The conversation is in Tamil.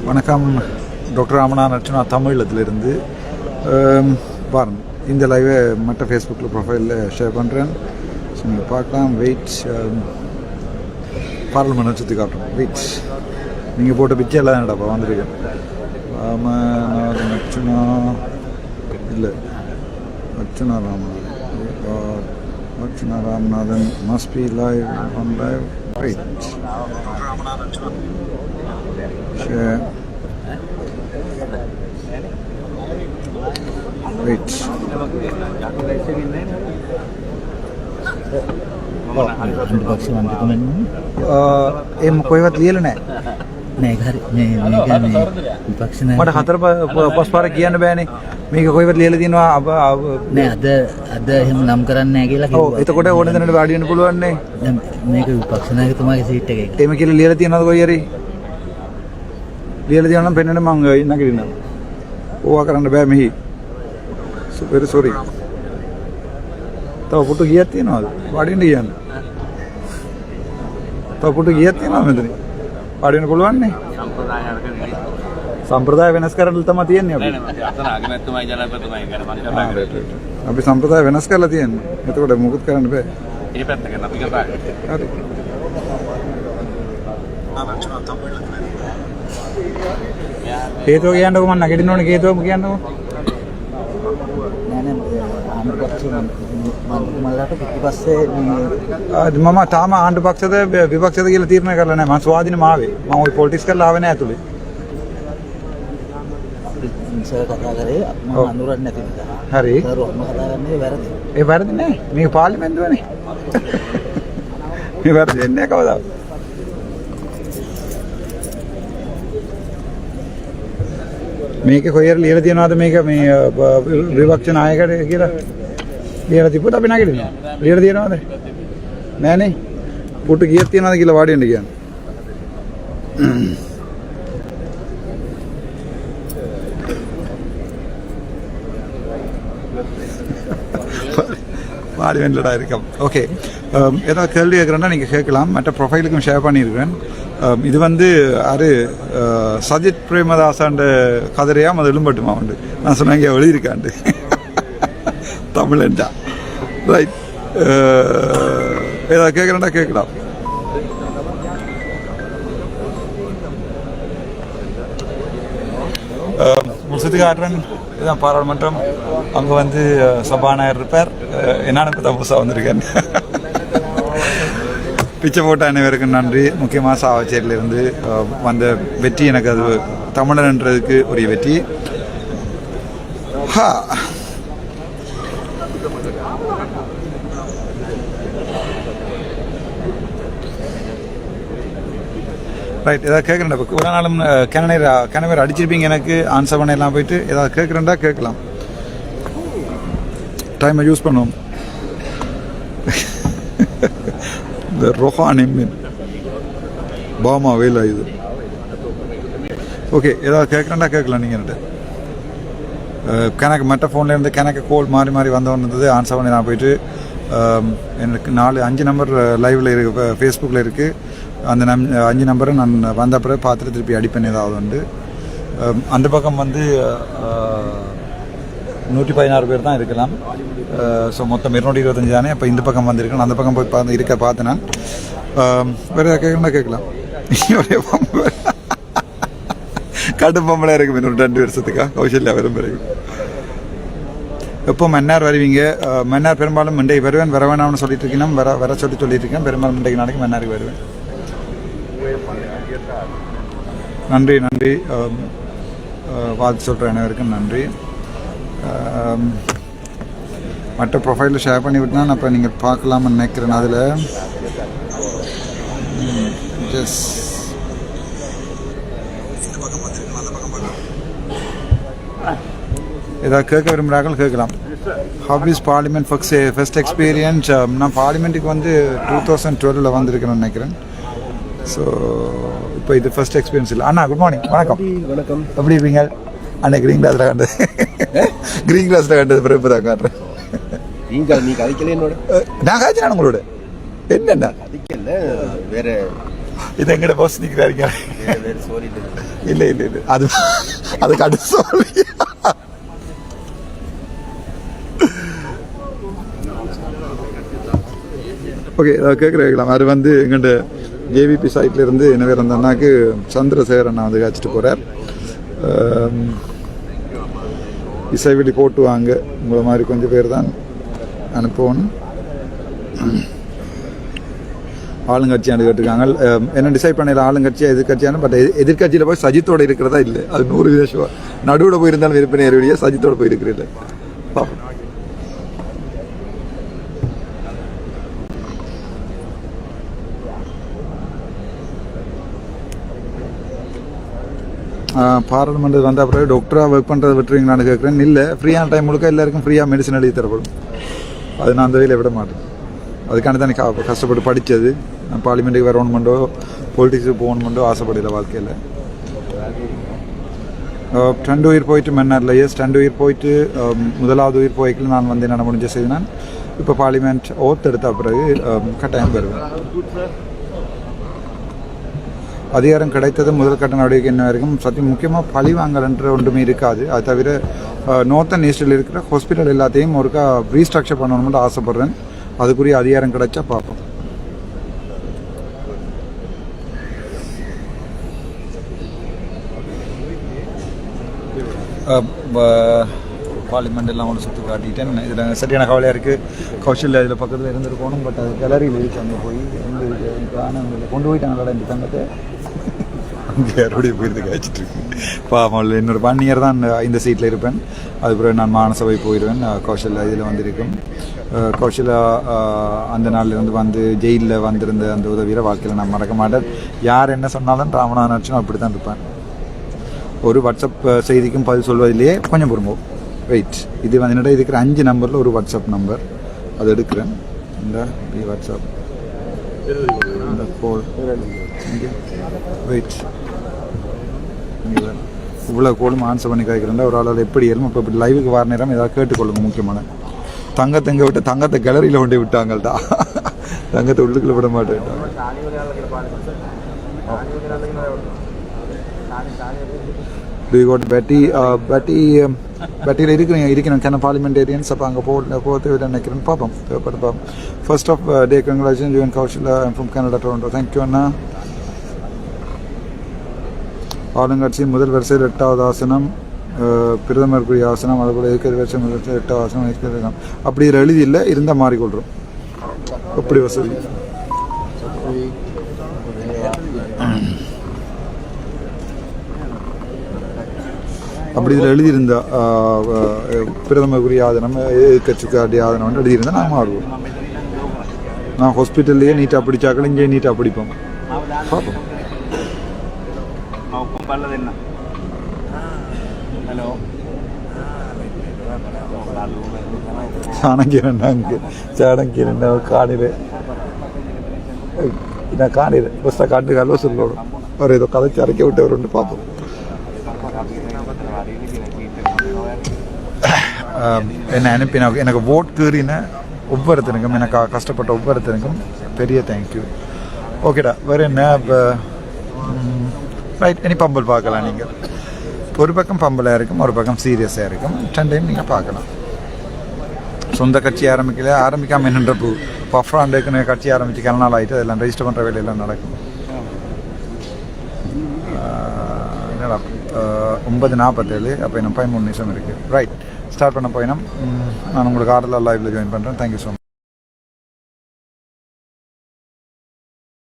வணக்கம் டாக்டர் ராமநாதன் அர்ச்சனா தமிழத்திலிருந்து பாருங்கள். இந்த லைவை மற்ற ஃபேஸ்புக்கில் ப்ரொஃபைலில் ஷேர் பண்ணுறேன். ஸோ நீங்கள் பார்க்கலாம். வெயிட் பார்லிமெண்ட் சுற்றி காட்டுறோம். வெயிட் நீங்கள் போட்ட பிச்சை எல்லாம் என்னடாப்பா வந்திருக்கேன். ராமநாதன் அர்ச்சனா இல்லை Archana Ramanathan Archana Ramanathan must be live on live. Wait share wait em कोई बात लिया लेना नहीं घर में विपक्ष ने मत खतर पस पार किया ने बहने මේක कोई बात लिया लेदिනවා अब නෑ අද එහෙම නම් කරන්නේ නැහැ කියලා කිව්වා. ඔව් එතකොට ඕන දෙන්නට වාඩි වෙන්න පුළුවන් නේ. දැන් මේක විපක්ෂ නායකතුමාගේ සීට් එකේ. එහෙම කියලා ලියලා තියනවද කොයි හරි? ලියලා තියනවා නම් පෙන්වන්න මං නගින්න. ඕවා කරන්න බෑ මෙහි. very sorry. තව පුටු ගියක් තියනවද? වාඩි වෙන්න කියන්න. තව පුටු ගියක් තියනවද මෙතන? වාඩි වෙන්න පුළුවන් නේ. සම්ප්‍රදාය වෙනස් කරන්න තමයි තියෙන්නේ අපි. අපි සම්ප්‍රදාය වෙනස් කරලා තියෙන්නේ. එතකොට මොකුත් කරන්න බෑ. ඒ පැත්තකින් අපි කතා කරන්නේ. හරි. හේතුව කියන්නකො මම නැගිටින්න ඕනේ හේතුව කියන්නකො. නෑ ආණ්ඩු පක්ෂේ මන්ත්‍රීතුමාලාට පිටිපස්සේ මම තාම ආණ්ඩු පක්ෂද විපක්ෂද කියලා තීරණය කරලා නැහැ. මම ස්වාධීනව ආවේ. මම ওই පොලිටික්ස් කරලා ආවේ නැහැ ඇතුලේ. සර් කතා කරේ මම අඳුරන්නේ නැති නිසා. හරි. සර් ඔක්කොම කතා කරන්නේ වැරදි. ඒ වැරදි නෑ. මේක පාර්ලිමේන්තුවනේ. මේ වැරදි දෙන්නේ කවදාද? මේකේ කොහේ හරි ලියලා තියනවාද මේක මේ විපක්ෂ නායකයට කියලා? ලියලා තිබ්බොත් අපි නැගිටිනවා. ලියලා තියනවාද? නෑනේ. පුටු කීයක් තියනවාද කියලා වාඩි වෙන්න කියන්නේ. வாடி வெண்டடா இருக்கும். ஓகே, ஏதாவது கேள்வி கேட்குறேன்னா நீங்கள் கேட்கலாம். மற்ற ப்ரொஃபைலுக்கும் ஷேர் பண்ணியிருக்கிறேன். இது வந்து அது சஜித் பிரேமதாசாண்ட கதிரையா அது எழும்பட்டுமா உண்டு. நான் சொன்னேன் இங்கே எழுதியிருக்காண்டு தமிழண்டா. ரைட், ஏதாவது கேட்குறேன்னா கேட்கலாம். சுற்றி காட்டுறேன். இதுதான் பாராளுமன்றம். அங்கே வந்து சபாநாயகர் இருப்பார். என்னன்னு இப்போ புதுசாக வந்திருக்கேன். பிச்சை போட்ட அனைவருக்கும் நன்றி. முக்கியமாக சாவச்சேரியிலிருந்து வந்த வெற்றி எனக்கு அது தமிழன்றதுக்கு ஒரு வெற்றி. ரைட், ஏதாவது கேட்குறேன்டா. இப்போ ஒரு நாளும் கிணவர் அடிச்சிருப்பீங்க. எனக்கு ஆன்சர் பண்ண எல்லாம் போயிட்டு ஏதாவது கேட்குறேன்டா கேட்கலாம். டைமை யூஸ் பண்ணுவோம். இந்த ரொஹானி மீன் பாமா வேலை இது. ஓகே, ஏதாவது கேட்குறேன்டா கேட்கலாம். நீங்கள் என்கிட்ட கணக்கு மற்ற ஃபோன்லேருந்து கணக்கு கோல் மாறி மாறி வந்தவன் இருந்தது. ஆன்சர் பண்ணி நான் போயிட்டு எனக்கு 4-5 நம்பர் லைவில் இருக்குது, ஃபேஸ்புக்கில் இருக்குது. அந்த 5 நம்பரை நான் வந்த பிறகு பார்த்துட்டு திருப்பி அடிப்பேன் ஏதாவது உண்டு. அந்த பக்கம் வந்து 116 பேர் தான் இருக்கலாம். ஸோ மொத்தம் 225 தானே. இப்போ இந்த பக்கம் வந்துருக்கணும். அந்த பக்கம் போய் பார்த்தேன் நான். வேறு கேட்கணும்னா கேட்கலாம். ஒரே பொம்பளை கடும் பொம்பளை இருக்கு. இன்னொரு 2 வருஷத்துக்கா கௌசல்யா விரும்புகிறேன். எப்போ மன்னார் வருவீங்க? மன்னார் பெரும்பாலும் மண்டைக்கு வருவேன். வர வேணாம்னு சொல்லிட்டு இருக்கேன். வர சொல்லிட்டு இருக்கேன். பெரும்பாலும் மண்டைக்கு நாளைக்கு மன்னாருக்கு வருவேன். நன்றி நன்றி. வாழ்த்து சொல்கிற அனைவருக்கும் நன்றி. மற்ற ப்ரொஃபைலில் ஷேர் பண்ணி விட்டுனா அப்போ நீங்கள் பார்க்கலாம்னு நினைக்கிறேன். அதில் ஏதாவது கேட்க விரும்புகிறார்கள் கேட்கலாம். Hobbies parliament first experience. நான் பார்லிமெண்ட்டுக்கு வந்து 2012 வந்திருக்கேன்னு நினைக்கிறேன். ஸோ இப்போ இது ஃபர்ஸ்ட் எக்ஸ்பீரியன்ஸ் இல்லை. அண்ணா குட் மார்னிங். வணக்கம். வணக்கம். எப்படி இருப்பீங்க? அண்ணா கிரீன் கிளாஸில் கண்டது கிரீன் கிளாஸில் கண்டது பிறகு இப்போ தான் காட்டுறேன். நீ கதைக்கல என்னோட. நான் காய்ச்சினா உங்களோட என்னென்ன கதைக்கல வேற இது எங்கட பாஸ் நிற்கிறாருங்க இல்லை இல்லை இல்லை அது அதுக்கு அடுத்து சொல்லி ஓகே கேட்குறேன் அது வந்து எங்கள்கிட்ட ஜேவிபி சைட்ல இருந்து என்ன வேறு அந்த அண்ணாக்கு சந்திரசேகர் அண்ணா வந்து காய்ச்சிட்டு போகிறார். இசைவெளி போட்டு வாங்க உங்களை மாதிரி கொஞ்சம் பேர் தான் அனுப்பணும். ஆளுங்கட்சியாண்டு கேட்டிருக்காங்க. என்ன டிசைட் பண்ணல ஆளுங்கட்சியா எதிர்கட்சியான, பட் எதிர்கட்சியில் போய் சஜித்தோடு இருக்கிறதா இல்லை, அது 100% நடுவில் போயிருந்தாலும் விருப்பம் நேரடியா சஜித்தோடு போயிருக்கிறீங்க. பார்ப்போம். பாராளுமன்றம் வந்த பிறகு டாக்டராக ஒர்க் பண்ணுறதை விட்டுருவீங்களான்னு கேட்குறேன். இல்லை, ஃப்ரீயான டைம் முழுக்க எல்லாருக்கும் ஃப்ரீயாக மெடிசன் எழுதி தரப்படும். அது நான் அந்த வகையில் விட மாட்டேன். அதுக்காண்டி தான் எனக்கு கஷ்டப்பட்டு படித்தது. நான் பார்லிமெண்ட்டுக்கு வரணுமெண்டோ பொலிட்டிக்ஸுக்கு போகணுமெண்டோ ஆசைப்படல வாழ்க்கையில். 2 உயிர் போயிட்டு மன்னாரில் எஸ் 2 உயிர் போயிட்டு முதலாவது உயிர் போய்க்கல நான் வந்து என்ன முடிஞ்ச செய்து நான் இப்போ பார்லிமெண்ட் ஓத்து எடுத்த பிறகு கட்டாயம் பெறுவேன். அதிகாரம் கிடைத்தது முதல் கட்ட நடவடிக்கை என்ன வரைக்கும் சத்தியம் முக்கியமாக பழி வாங்கலன்ற ஒன்றுமே இருக்காது. அது தவிர நார்த்தன் ஈஸ்டில் இருக்கிற ஹாஸ்பிட்டல் எல்லாத்தையும் ஒருக்கா ரீஸ்ட்ரக்சர் பண்ணணும்னு ஆசைப்பட்றேன். அதுக்குரிய அதிகாரம் கிடைச்சா பார்ப்போம். பார்லிமெண்ட் எல்லாம் ஒன்று சுற்றி காட்டிட்டேன். இதில் சரியான கவலையாக இருக்குது. கௌஷல்யா இதில் பக்கத்தில் இருந்துட்டு போகணும், பட் அது கேலரியில் இருக்கு. அங்கே போய் கொண்டு போயிட்டாங்களா இந்த தங்கத்தை அங்கே யாரோடைய போயிருந்து காய்ச்சிட்டு இருக்கு. பாவம், இன்னொரு 1 இயர் தான் இந்த சீட்டில் இருப்பேன். அதுக்கப்புறம் நான் மானசபை போயிடுவேன். கௌஷல்யா இதில் வந்திருக்கும். கௌஷல்யா அந்த நாள்லேருந்து வந்து ஜெயிலில் வந்திருந்த அந்த உதவியை வாழ்க்கையில் நான் மறக்க மாட்டேன். யார் என்ன சொன்னாலும் ராமநாதன் அர்ச்சனும் அப்படி தான் இருப்பேன். ஒரு வாட்ஸ்அப் செய்திக்கும் பதில் சொல்வதிலேயே கொஞ்சம் பொறும்போம். வெயிட், இது வந்து என்னோட இருக்கிற 5 நம்பரில் ஒரு வாட்ஸ்அப் நம்பர் அது எடுக்கிறேன். இந்த வாட்ஸ்அப் இந்த கோல் வெயிட் இவ்வளோ கோலும் ஆன்சர் பண்ணி கேட்குறேன். ஒரு ஆளால் எப்படி ஏறும். இப்போ இப்படி லைவுக்கு வர நேரம் ஏதாவது கேட்டுக்கொள்ளுங்க. முக்கியமான தங்கத்தை விட்டு தங்கத்தை கேலரியில் கொண்டு விட்டாங்கள்டா. தங்கத்தை உள்ளுக்குள்ள விட மாட்டேன். பேட்டியில் இருக்கிறேன் கேன பார்லிமெண்டேரியன்ஸ். அப்போ அங்கே போகிறது நினைக்கிறேன்னு பார்ப்போம். பார்ப்போம். ஃபர்ஸ்ட் ஆஃப் டே கங்க்ராச்சுலேஷன் யூஎன் Kausalya from Canada Toronto. Thank you அண்ணா. ஆளுங்கட்சியின் முதல் வரிசையில் 8வது ஆசனம் பிரதமருக்குரிய ஆசனம். அதுபோல் இருக்கிற வருஷம் முதல் 8வது ஆசனம் இருக்கிறது. அப்படி இதில் எழுதி இல்லை, இருந்தால் மாறிக்கொள்கிறோம். அப்படி வசதி. அப்படி இதில் எழுதியிருந்தா பிரதமருக்குரிய ஆதனம் எதிர்கட்சிக்காரிய ஆதனம் எழுதியிருந்தா நான் மாறுவோம். நான் ஹாஸ்பிட்டல்லையே நீட்டாக பிடிச்சாக்கள் இங்கே நீட்டாக பிடிப்போம். பார்ப்போம். சாணக்கியன் காணில் நான் காணில் ஃபஸ்ட்டாக காட்டு கல்வ சொல்லணும். ஒரு ஏதோ கதைச்சி அரைக்க விட்டவர் பார்ப்போம். என்னை அனுப்பி எனக்கு ஓட் கீறின ஒவ்வொருத்தனுக்கும், எனக்கு கஷ்டப்பட்ட ஒவ்வொருத்தனுக்கும் பெரிய தேங்க்யூ. ஓகேடா, வேறு என்ன இப்போ ரைட். இனி பம்பல் பார்க்கலாம். நீங்கள் ஒரு பக்கம் பம்பலாக இருக்கும், ஒரு பக்கம் சீரியஸாக இருக்கும். 2 டைம் நீங்கள் பார்க்கலாம். சொந்த கட்சி ஆரம்பிக்காமல் என்னன்ற பஃப்ராண்டுக்குன்னு கட்சி ஆரம்பித்து கல நாள் ஆகிட்டு அதெல்லாம் ரெஜிஸ்டர் பண்ணுற வேலையெல்லாம் நடக்கும். என்னடா 9:47, அப்போ இன்னும் 13 நிமிஷம் இருக்குது. ரைட், ஸ்டார்ட் பண்ண போயினோம். நான் உங்களுக்கு ஆர்டரில் லைவில் ஜாயின் பண்ணுறேன். Thank you so much.